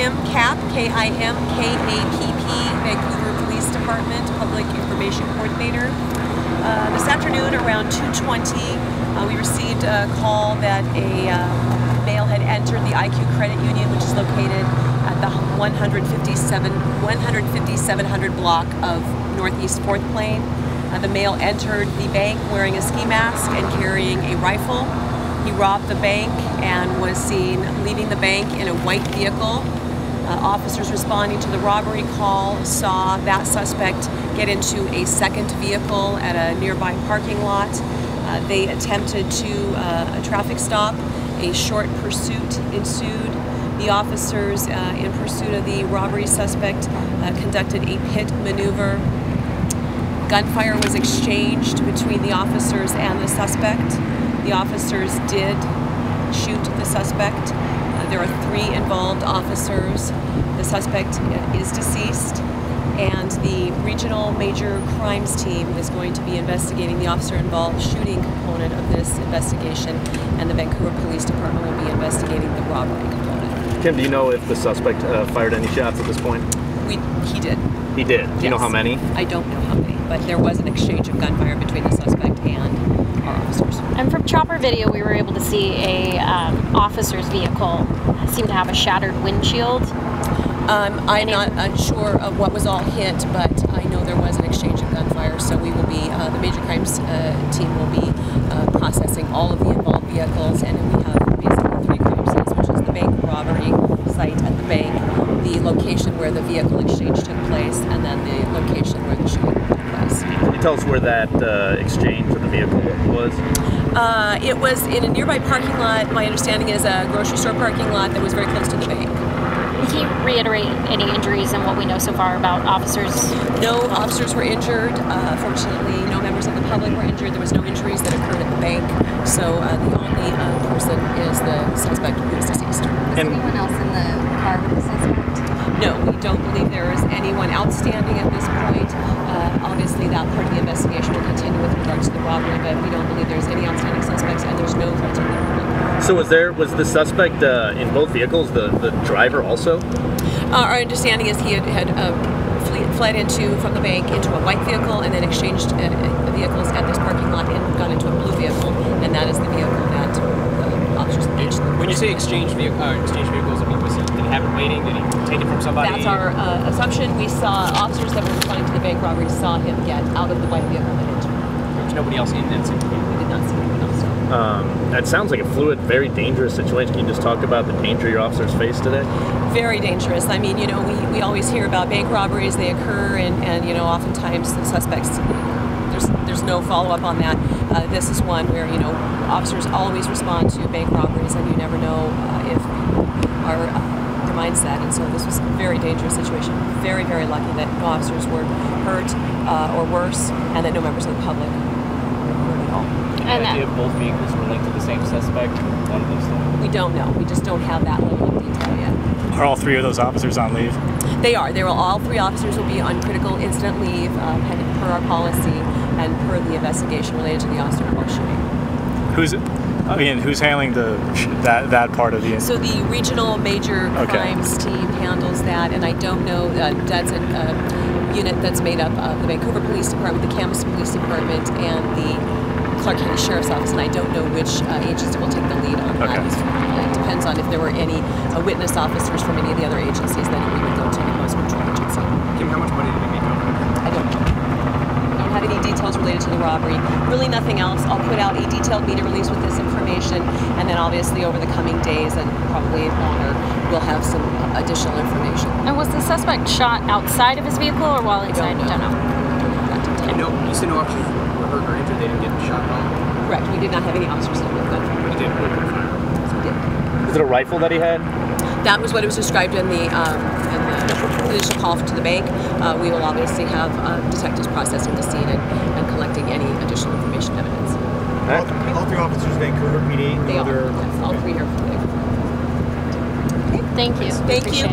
Kim Kapp, K-I-M-K-A-P-P, Vancouver Police Department, Public Information Coordinator. This afternoon around 2:20, we received a call that a male had entered the IQ Credit Union, which is located at the 15700 block of Northeast 4th Plain. The male entered the bank wearing a ski mask and carrying a rifle. He robbed the bank and was seen leaving the bank in a white vehicle. Officers responding to the robbery call saw that suspect get into a second vehicle at a nearby parking lot. They attempted a traffic stop. A short pursuit ensued. The officers in pursuit of the robbery suspect conducted a pit maneuver. Gunfire was exchanged between the officers and the suspect. The officers did shoot the suspect. There are 3 involved officers. The suspect is deceased, and the Regional Major Crimes Team is going to be investigating the officer-involved shooting component of this investigation, and the Vancouver Police Department will be investigating the robbery component. Kim, do you know if the suspect fired any shots at this point? He did. He did? Do you know how many? I don't know how many, but there was an exchange of gunfire between the suspect and our officers. And from chopper video, we were able to see a officer's vehicle seemed to have a shattered windshield. I'm not unsure of what was all hit, but I know there was an exchange of gunfire, so we will be, the Major Crimes team will be processing all of the involved vehicles, and we have basically 3 crime scenes, which is the bank robbery site at the bank, the location where the vehicle exchange took place, and then the location where the shooting took place. Can you tell us where that exchange of the vehicle was? It was in a nearby parking lot. My understanding is a grocery store parking lot that was very close to the bank. Can you reiterate any injuries and what we know so far about officers? No officers were injured. Fortunately, no members of the public were injured. There was no injuries that occurred at the bank. So the only person is the suspect who is deceased. Is anyone else in the car with the suspect? No, we don't believe there is anyone outstanding at this point. Obviously, that part of the investigation will continue with regards to the robbery, but we don't believe there's any outstanding suspects, and there's no threats from the public. So was the suspect in both vehicles, the driver also? Our understanding is he had fled from the bank into a white vehicle and then exchanged vehicles at this parking lot and got into a blue vehicle, and that is the vehicle that officers engaged. When you say exchange vehicles, I mean, did he have it waiting? Did he take it from somebody? That's our assumption. We saw officers that were responding to the bank robbery saw him get out of the white vehicle and into it. There was nobody else in that scene? We did not see anyone else. That sounds like a fluid, very dangerous situation. Can you just talk about the danger your officers face today? Very dangerous. I mean, you know, we always hear about bank robberies. They occur, and you know, oftentimes the suspects, there's no follow-up on that. This is one where, you know, officers always respond to bank robberies, and you never know if their mindset. And so this was a very dangerous situation. Very, very lucky that no officers were hurt or worse, and that no members of the public were hurt at all. And the idea of both vehicles were linked to the same suspect? One of those things? We don't know. We just don't have that level of detail yet. Are all 3 of those officers on leave? They are. All 3 officers will be on critical incident leave per our policy and per the investigation related to the officer-involved shooting. Who's handling that part of the? So the Regional Major Crimes Team handles that, and I don't know. That's a unit that's made up of the Vancouver Police Department, the Camas Police Department, and the Clark County Sheriff's Office, and I don't know which agency will take the lead on that. It depends on if there were any witness officers from any of the other agencies, then we would go to the most control agency. Kim, how much money did he make off of it? I don't know. I don't have any details related to the robbery. Really nothing else. I'll put out a detailed media release with this information, and then obviously over the coming days and probably longer, we'll have some additional information. And was the suspect shot outside of his vehicle or while inside? I don't know. You said no officers were hurt or injured. They didn't get shot at all? Correct. We did not have any officers hit with gunfire. But he did have gunfire. We did. Was it a rifle that he had? That was what it was described in the initial call to the bank. We will obviously have detectives processing the scene and collecting any additional information and evidence. All 3 officers, Vancouver PD? They are. Yes, all 3 are. Thank you. Thank you.